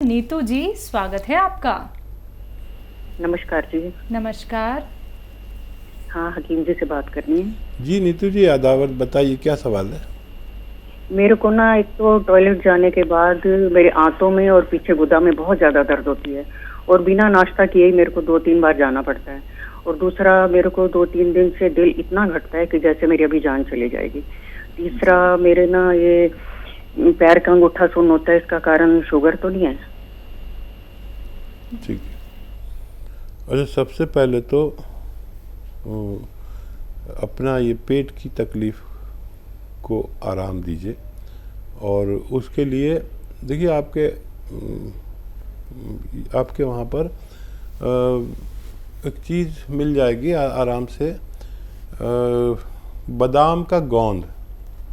नीतू जी, स्वागत है आपका। नमस्कार जी। नमस्कार। हाँ, हकीम जी से बात करनी है। जी नीतू जी, आदावर बताइए क्या सवाल है। मेरे को ना एक तो टॉयलेट जाने के बाद मेरे आंतों में और पीछे गुदा में बहुत ज्यादा दर्द होती है और बिना नाश्ता किए ही मेरे को 2-3 बार जाना पड़ता है। और दूसरा, मेरे को 2-3 दिन से दिल इतना घटता है कि जैसे मेरी अभी जान चली जाएगी। तीसरा, मेरे ना ये पैर का अंगूठा सुन्न होता है, इसका कारण शुगर तो नहीं है? ठीक है। अच्छा, सबसे पहले तो अपना ये पेट की तकलीफ़ को आराम दीजिए। और उसके लिए देखिए आपके वहाँ पर एक चीज़ मिल जाएगी आराम से। बादाम का गोंद,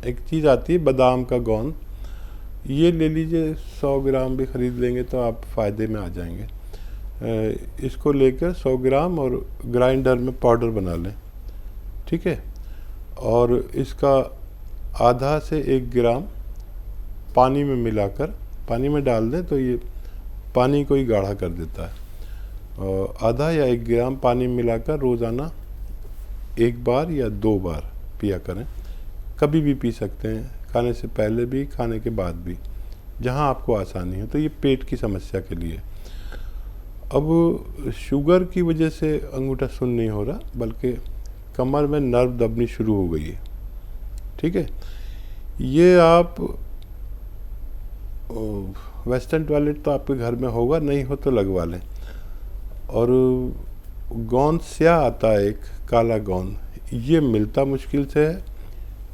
एक चीज़ आती है बादाम का गोंद, ये ले लीजिए। 100 ग्राम भी ख़रीद लेंगे तो आप फ़ायदे में आ जाएंगे। इसको लेकर 100 ग्राम और ग्राइंडर में पाउडर बना लें, ठीक है। और इसका आधा से 1 ग्राम पानी में मिलाकर पानी में डाल दें तो ये पानी को ही गाढ़ा कर देता है। और आधा या 1 ग्राम पानी में मिलाकर रोज़ाना 1 बार या 2 बार पिया करें। कभी भी पी सकते हैं, खाने से पहले भी, खाने के बाद भी, जहाँ आपको आसानी हो। तो ये पेट की समस्या के लिए। अब शुगर की वजह से अंगूठा सुन्न नहीं हो रहा, बल्कि कमर में नर्व दबनी शुरू हो गई है, ठीक है। ये आप वेस्टर्न टॉयलेट तो आपके घर में होगा, नहीं हो तो लगवा लें। और गोंद स्या आता है, एक काला गोंद, ये मिलता मुश्किल से है,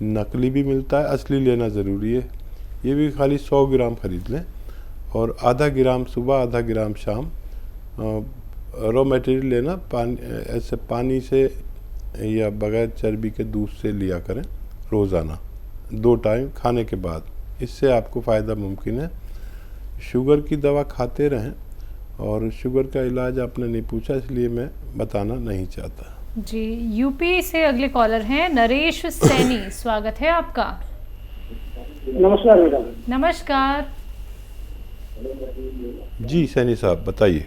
नकली भी मिलता है, असली लेना ज़रूरी है। ये भी खाली 100 ग्राम ख़रीद लें और आधा ग्राम सुबह, आधा ग्राम शाम। रॉ मटेरियल लेना ऐसे पानी से या बगैर चर्बी के दूध से लिया करें रोज़ाना 2 टाइम खाने के बाद। इससे आपको फ़ायदा मुमकिन है। शुगर की दवा खाते रहें, और शुगर का इलाज आपने नहीं पूछा इसलिए मैं बताना नहीं चाहता जी। यूपी से अगले कॉलर हैं नरेश सैनी, स्वागत है आपका। नमस्कार मैडम। नमस्कार जी। सैनी साहब बताइए।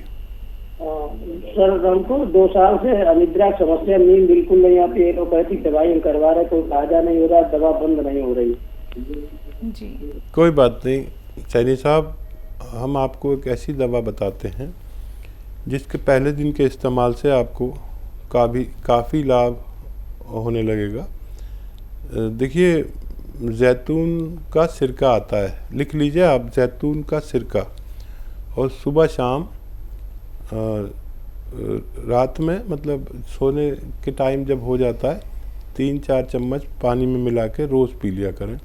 सर, हमको 2 साल से अनिद्रा समस्या, नींद बिल्कुल नहीं आती। एलोपैथिक दवाई हम करवा रहे, कोई फायदा नहीं हो रहा, दवा बंद नहीं हो रही जी। कोई बात नहीं सैनी साहब, हम आपको एक ऐसी दवा बताते हैं जिसके पहले दिन के इस्तेमाल से आपको काफ़ी लाभ होने लगेगा। देखिए, जैतून का सिरका आता है, लिख लीजिए आप, जैतून का सिरका। और सुबह शाम रात में, मतलब सोने के टाइम जब हो जाता है, 3-4 चम्मच पानी में मिला के रोज़ पी लिया करें।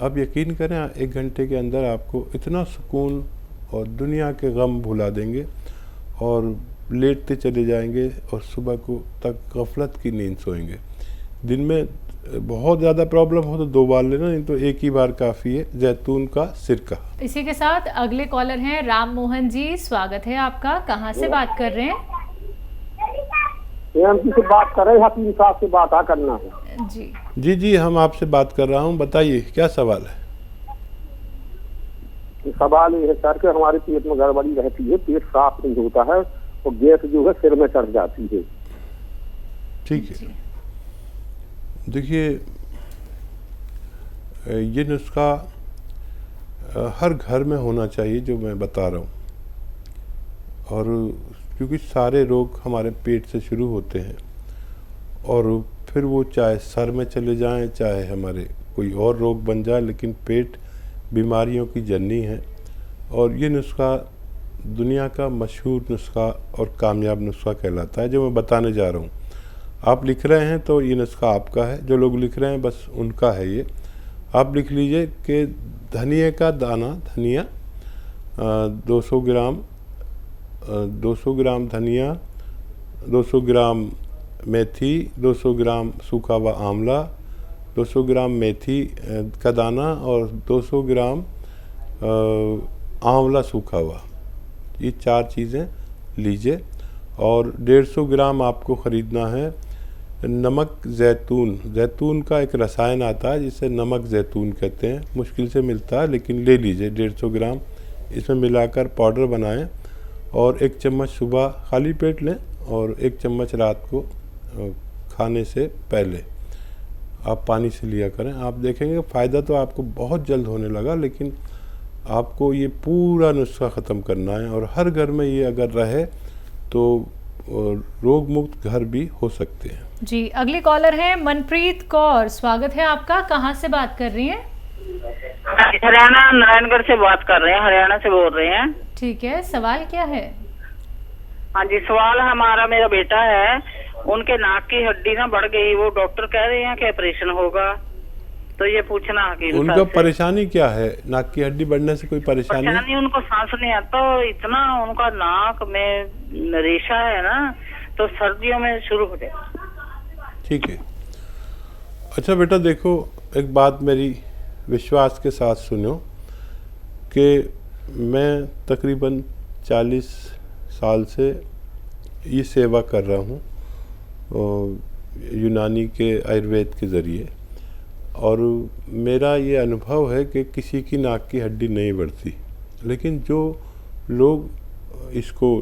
अब यकीन करें, 1 घंटे के अंदर आपको इतना सुकून और दुनिया के गम भुला देंगे और लेटते चले जाएंगे और सुबह को तक गफलत की नींद सोएंगे। दिन में बहुत ज़्यादा प्रॉब्लम हो तो 2 बार लेना, नहीं तो 1 ही बार काफ़ी है, जैतून का सिरका। इसी के साथ अगले कॉलर हैं राम मोहन जी, स्वागत है आपका। कहाँ से बात कर रहे हैं? से बात कर रहे हैं, हकीम साहब से बात करना है। जी जी, हम आपसे बात कर रहा हूँ, बताइए क्या सवाल है। सवाल ये है सर कि हमारे पेट में गड़बड़ी रहती है, पेट साफ नहीं होता है और गैस जो है सिर में चढ़ जाती है। ठीक है। देखिए, ये नुस्खा हर घर में होना चाहिए जो मैं बता रहा हूँ। और क्योंकि सारे रोग हमारे पेट से शुरू होते हैं, और फिर वो चाहे सर में चले जाएं, चाहे हमारे कोई और रोग बन जाए, लेकिन पेट बीमारियों की जननी है। और ये नुस्खा दुनिया का मशहूर नुस्खा और कामयाब नुस्खा कहलाता है, जो मैं बताने जा रहा हूँ। आप लिख रहे हैं तो ये नुस्खा आपका है, जो लोग लिख रहे हैं बस उनका है ये। आप लिख लीजिए कि धनिया का दाना, धनिया 200 ग्राम धनिया, 200 ग्राम मेथी, 200 ग्राम सूखा हुआ आंवला, 200 ग्राम मेथी का दाना और 200 ग्राम आंवला सूखा हुआ, ये 4 चीज़ें लीजिए। और 150 ग्राम आपको ख़रीदना है नमक जैतून। जैतून का एक रसायन आता है जिसे नमक जैतून कहते हैं, मुश्किल से मिलता है, लेकिन ले लीजिए 150 ग्राम। इसमें मिलाकर पाउडर बनाएं और 1 चम्मच सुबह खाली पेट लें और 1 चम्मच रात को खाने से पहले आप पानी से लिया करें। आप देखेंगे फ़ायदा तो आपको बहुत जल्द होने लगा, लेकिन आपको ये पूरा नुस्खा ख़त्म करना है और हर घर में ये अगर रहे तो रोग मुक्त घर भी हो सकते हैं। जी, अगली कॉलर है मनप्रीत कौर, स्वागत है आपका। कहाँ से बात कर रही हैं? हरियाणा, नारायणगढ़ से बात कर रहे हैं, हरियाणा से बोल रहे हैं। ठीक है, सवाल क्या है? हाँ जी, सवाल हमारा, मेरा बेटा है, उनके नाक की हड्डी ना बढ़ गई, वो डॉक्टर कह रहे हैं कि ऑपरेशन होगा, तो ये पूछना है उनका परेशानी क्या है? नाक की हड्डी बढ़ने से कोई परेशानी? उनको सांस नहीं आता, इतना उनका नाक में रेशा है ना, तो सर्दियों में शुरू हो जाए। ठीक है, अच्छा बेटा देखो, एक बात मेरी विश्वास के साथ सुनो कि मैं तकरीबन 40 साल से ये सेवा कर रहा हूँ यूनानी के आयुर्वेद के ज़रिए, और मेरा ये अनुभव है कि किसी की नाक की हड्डी नहीं बढ़ती, लेकिन जो लोग इसको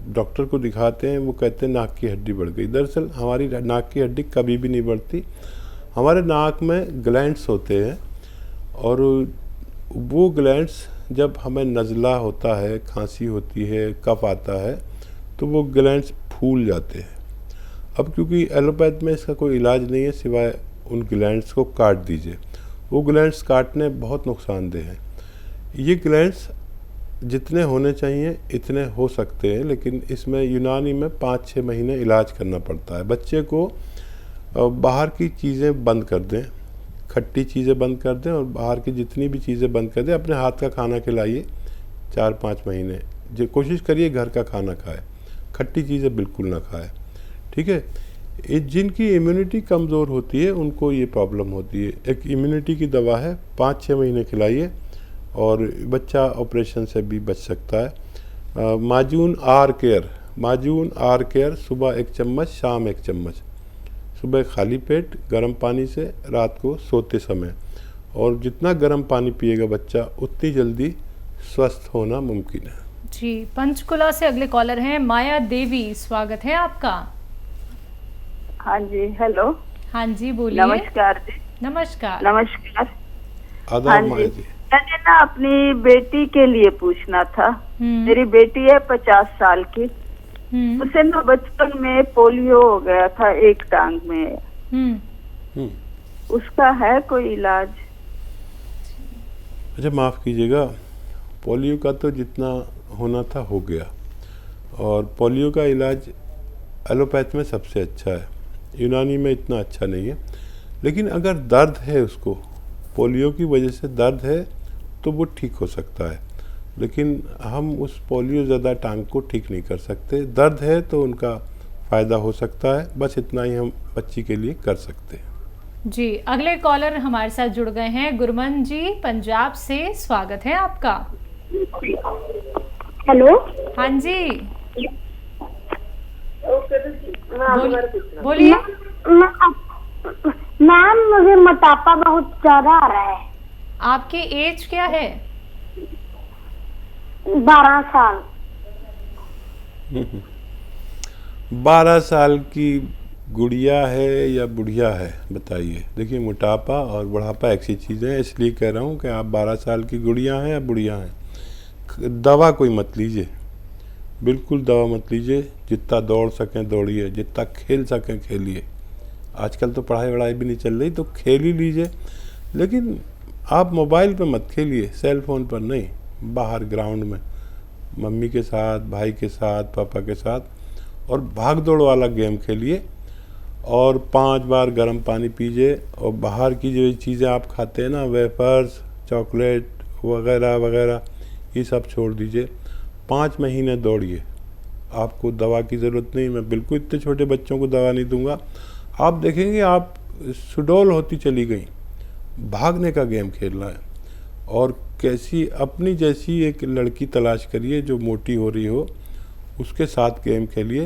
डॉक्टर को दिखाते हैं वो कहते हैं नाक की हड्डी बढ़ गई। दरअसल हमारी नाक की हड्डी कभी भी नहीं बढ़ती। हमारे नाक में ग्लैंड्स होते हैं और वो ग्लैंड्स जब हमें नज़ला होता है, खांसी होती है, कफ आता है, तो वो ग्लैंड्स फूल जाते हैं। अब क्योंकि एलोपैथ में इसका कोई इलाज नहीं है सिवाय उन ग्लैंड्स को काट दीजिए। वो ग्लैंड्स काटने बहुत नुकसानदेह हैं। ये ग्लैंड्स जितने होने चाहिए इतने हो सकते हैं, लेकिन इसमें यूनानी में 5-6 महीने इलाज करना पड़ता है। बच्चे को बाहर की चीज़ें बंद कर दें, खट्टी चीज़ें बंद कर दें और बाहर की जितनी भी चीज़ें बंद कर दें। अपने हाथ का खाना खिलाइए 4-5 महीने, जो कोशिश करिए घर का खाना खाए, खट्टी चीज़ें बिल्कुल ना खाए। ठीक है, जिनकी इम्यूनिटी कमज़ोर होती है उनको ये प्रॉब्लम होती है। एक इम्यूनिटी की दवा है, 5-6 महीने खिलाइए और बच्चा ऑपरेशन से भी बच सकता है। माजून आर केयर सुबह 1 चम्मच, शाम 1 चम्मच, सुबह खाली पेट गर्म पानी से, रात को सोते समय। और जितना गर्म पानी पिएगा बच्चा उतनी जल्दी स्वस्थ होना मुमकिन है। जी, पंचकुला से अगले कॉलर हैं माया देवी, स्वागत है आपका। हाँ जी, हेलो। हाँ जी, बोलिए। नमस्कार जी। नमस्कार। नमस्कार। आदाब हाँ माया जी, जी। मैंने ना अपनी बेटी के लिए पूछना था। मेरी बेटी है 50 साल की। उसे ना बचपन में पोलियो हो गया था एक टांग में। उसका है कोई इलाज? अच्छा, माफ़ कीजिएगा, पोलियो का तो जितना होना था हो गया, और पोलियो का इलाज एलोपैथ में सबसे अच्छा है, यूनानी में इतना अच्छा नहीं है। लेकिन अगर दर्द है, उसको पोलियो की वजह से दर्द है, तो वो ठीक हो सकता है, लेकिन हम उस पोलियो ज़्यादा टांग को ठीक नहीं कर सकते। दर्द है तो उनका फ़ायदा हो सकता है, बस इतना ही हम बच्ची के लिए कर सकते हैं। जी, अगले कॉलर हमारे साथ जुड़ गए हैं गुरमन जी, पंजाब से, स्वागत है आपका। हेलो। हाँ जी, बोलिए। मैम, मुझे मोटापा बहुत ज्यादा आ रहा है। आपकी एज क्या है? 12 साल। 12 साल की गुड़िया है या बुढ़िया है, बताइए। देखिए, मोटापा और बुढ़ापा एक सी चीज़ है, इसलिए कह रहा हूँ कि आप 12 साल की गुड़िया हैं या बुढ़िया हैं। दवा कोई मत लीजिए, बिल्कुल दवा मत लीजिए। जितना दौड़ सकें दौड़िए, जितना खेल सकें खेलिए। आजकल तो पढ़ाई वढ़ाई भी नहीं चल रही, तो खेल ही लीजिए, लेकिन आप मोबाइल पे मत खेलिए, सेल फ़ोन पर नहीं। बाहर ग्राउंड में मम्मी के साथ, भाई के साथ, पापा के साथ, और भाग दौड़ वाला गेम खेलिए, और 5 बार गर्म पानी पीजिए। और बाहर की जो चीज़ें आप खाते हैं ना, वेफर्स, चॉकलेट वगैरह वगैरह, ये सब छोड़ दीजिए। 5 महीने दौड़िए, आपको दवा की ज़रूरत नहीं। मैं बिल्कुल इतने छोटे बच्चों को दवा नहीं दूंगा। आप देखेंगे आप सुडौल होती चली गई, भागने का गेम खेलना है। और कैसी अपनी जैसी एक लड़की तलाश करिए जो मोटी हो रही हो, उसके साथ गेम खेलिए,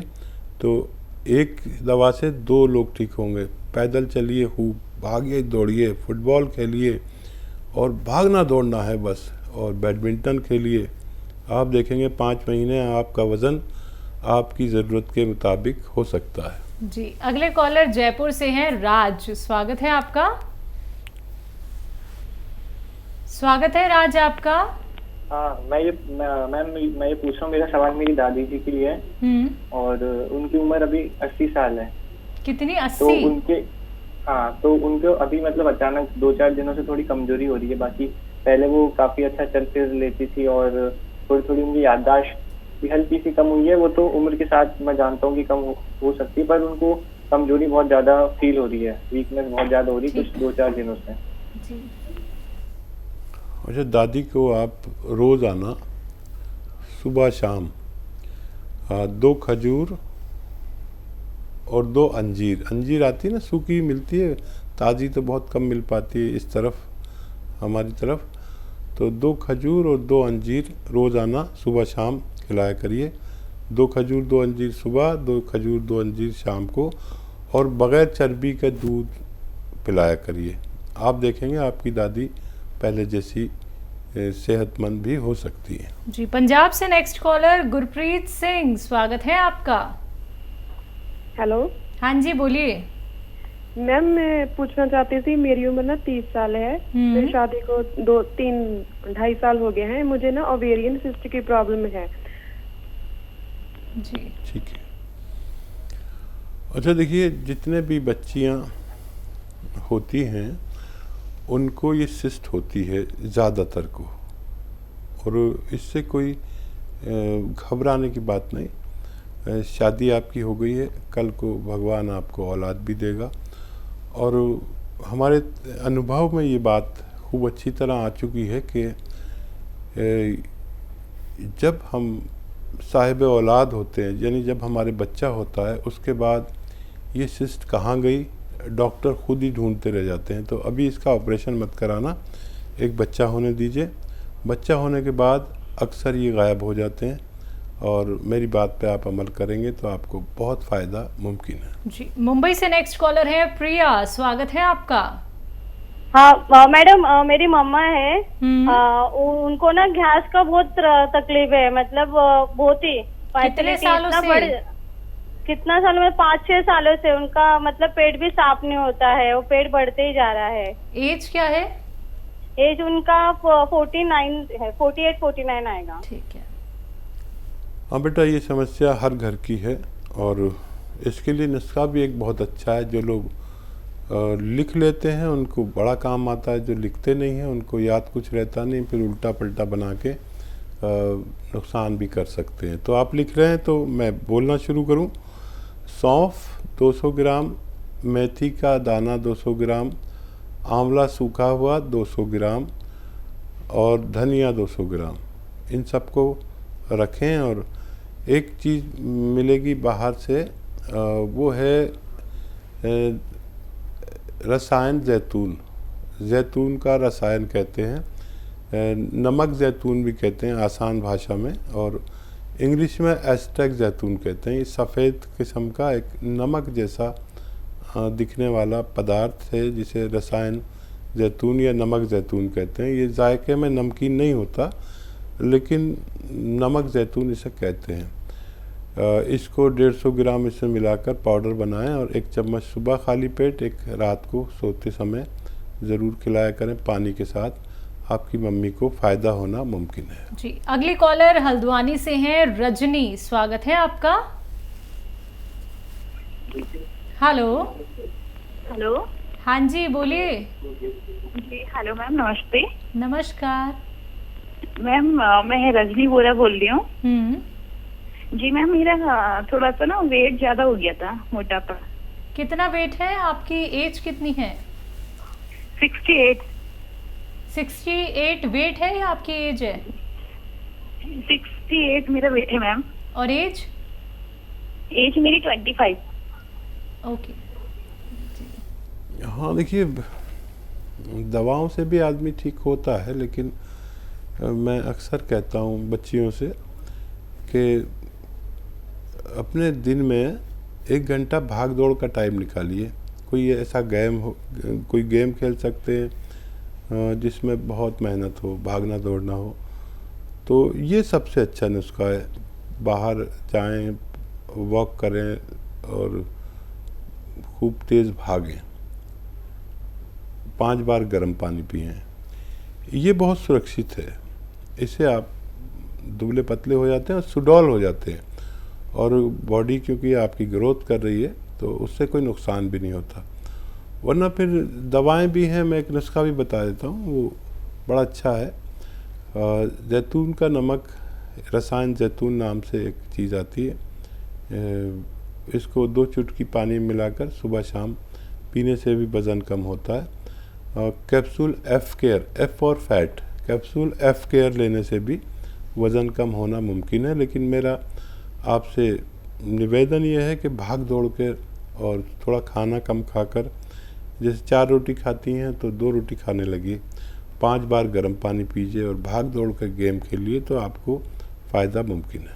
तो एक दवा से 2 लोग ठीक होंगे। पैदल चलिए खूब, भागिए, दौड़िए, फुटबॉल खेलिए, और भागना दौड़ना है बस। और बैडमिंटन खेलिए। आप देखेंगे 5 महीने आपका वज़न आपकी ज़रूरत के मुताबिक हो सकता है। जी, अगले कॉलर जयपुर से हैं राज, स्वागत है आपका। स्वागत है राज आपका। हाँ, मैं ये पूछ रहा हूँ, मेरा सवाल मेरी दादी जी के लिए है और उनकी उम्र अभी 80 साल है। कितनी? 80? तो उनको अभी मतलब अचानक 2-4 दिनों से थोड़ी कमजोरी हो रही है। बाकी पहले वो काफी अच्छा चल फिर लेती थी और थोड़ी थोड़ी उनकी याददाश्त भी हल्की सी कम हुई है। वो तो उम्र के साथ मैं जानता हूँ कि कम हो सकती है, पर उनको कमजोरी बहुत ज्यादा फील हो रही है, वीकनेस बहुत ज्यादा हो रही है कुछ 2-4 दिनों से। अच्छा, दादी को आप रोज़ाना सुबह शाम 2 खजूर और 2 अंजीर आती है ना, सूखी मिलती है, ताज़ी तो बहुत कम मिल पाती है इस तरफ, हमारी तरफ। तो 2 खजूर और 2 अंजीर रोज़ाना सुबह शाम खिलाया करिए। 2 खजूर 2 अंजीर सुबह, 2 खजूर 2 अंजीर शाम को, और बग़ैर चर्बी का दूध पिलाया करिए। आप देखेंगे आपकी दादी पहले जैसी सेहतमंद भी हो सकती है। जी, पंजाब से नेक्स्ट कॉलर गुरप्रीत सिंह, स्वागत है आपका। हेलो। हाँ जी, बोलिए। मैम, मैं पूछना चाहती थी, मेरी उम्र ना 30 साल है। मेरी शादी को 2-3-2.5 साल हो गए हैं। मुझे ना ओवेरियन सिस्ट की प्रॉब्लम है। जी, ठीक है। अच्छा, देखिए, जितने भी बच्चियां होती हैं उनको ये सिस्ट होती है ज़्यादातर को, और इससे कोई घबराने की बात नहीं। शादी आपकी हो गई है, कल को भगवान आपको औलाद भी देगा। और हमारे अनुभव में ये बात खूब अच्छी तरह आ चुकी है कि जब हम साहिब औलाद होते हैं, यानी जब हमारे बच्चा होता है, उसके बाद ये सिस्ट कहाँ गई डॉक्टर खुद ही ढूंढते रह जाते हैं। तो अभी इसका ऑपरेशन मत कराना, एक बच्चा होने दीजिए। बच्चा होने के बाद अक्सर ये गायब हो जाते हैं, और मेरी बात पे आप अमल करेंगे तो आपको बहुत फ़ायदा मुमकिन है। जी, मुंबई से नेक्स्ट कॉलर है प्रिया, स्वागत है आपका। हाँ मैडम, मेरी मम्मा है, उनको ना गैस का बहुत तकलीफ है, मतलब बहुत ही। कितने सालों से? कितना सालों में? 5-6 सालों से उनका मतलब पेट भी साफ नहीं होता है, वो पेट बढ़ते ही जा रहा है। एज क्या है? एज उनका 49 है, 48-49 आएगा। ठीक है। हाँ बेटा, ये समस्या हर घर की है, और इसके लिए नुस्खा भी एक बहुत अच्छा है। जो लोग लिख लेते हैं उनको बड़ा काम आता है, जो लिखते नहीं हैं उनको याद कुछ रहता नहीं, फिर उल्टा पलटा बना के नुकसान भी कर सकते हैं। तो आप लिख रहे हैं तो मैं बोलना शुरू करूं। सौंफ 200 ग्राम, मेथी का दाना 200 ग्राम, आंवला सूखा हुआ 200 ग्राम और धनिया 200 ग्राम, इन सबको रखें। और एक चीज़ मिलेगी बाहर से, वो है रसायन जैतून का रसायन कहते हैं, नमक जैतून भी कहते हैं आसान भाषा में, और इंग्लिश में एस्टेक जैतून कहते हैं। ये सफ़ेद किस्म का एक नमक जैसा दिखने वाला पदार्थ है, जिसे रसायन जैतून या नमक जैतून कहते हैं। ये जायके में नमकीन नहीं होता, लेकिन नमक जैतून इसे कहते हैं। इसको 150 ग्राम इसमें मिलाकर पाउडर बनाएं, और 1 चम्मच सुबह खाली पेट, 1 रात को सोते समय ज़रूर खिलाया करें पानी के साथ। आपकी मम्मी को फ़ायदा होना मुमकिन है। जी, अगली कॉलर हल्द्वानी से हैं रजनी, स्वागत है आपका। हेलो। हेलो। हाँ जी, बोलिए। जी हेलो मैम, नमस्ते। नमस्कार मैम, मैं रजनी बोरा बोल रही हूँ। जी मैम, मेरा थोड़ा सा ना वेट ज्यादा हो गया था, मोटापा। कितना वेट है? आपकी एज कितनी है? 68। 68 वेट है या आपकी एज है? 68 मेरा वेट है मैम। और एज? एज मेरी 25। ओके। हाँ, देखिए, दवाओं से भी आदमी ठीक होता है, लेकिन मैं अक्सर कहता हूँ बच्चियों से कि अपने दिन में 1 घंटा भाग दौड़ का टाइम निकालिए। कोई ऐसा गेम हो, कोई गेम खेल सकते हैं, जिसमें बहुत मेहनत हो, भागना दौड़ना हो, तो ये सबसे अच्छा नुस्खा है। बाहर जाएं, वॉक करें और खूब तेज़ भागें, 5 बार गर्म पानी पिएं। ये बहुत सुरक्षित है। इससे आप दुबले पतले हो जाते हैं और सुडौल हो जाते हैं, और बॉडी क्योंकि आपकी ग्रोथ कर रही है तो उससे कोई नुकसान भी नहीं होता। वरना फिर दवाएं भी हैं, मैं एक नुस्खा भी बता देता हूँ, वो बड़ा अच्छा है। जैतून का नमक, रसायन जैतून नाम से एक चीज़ आती है, इसको 2 चुटकी पानी में मिलाकर सुबह शाम पीने से भी वज़न कम होता है। Capsule F care, F for fat, capsule F care लेने से भी वज़न कम होना मुमकिन है। लेकिन मेरा आपसे निवेदन ये है कि भाग दौड़ के और थोड़ा खाना कम खाकर, जैसे 4 रोटी खाती हैं तो 2 रोटी खाने लगी, 5 बार गर्म पानी पीजिए और भाग दौड़ कर गेम खेलिए, तो आपको फ़ायदा मुमकिन है।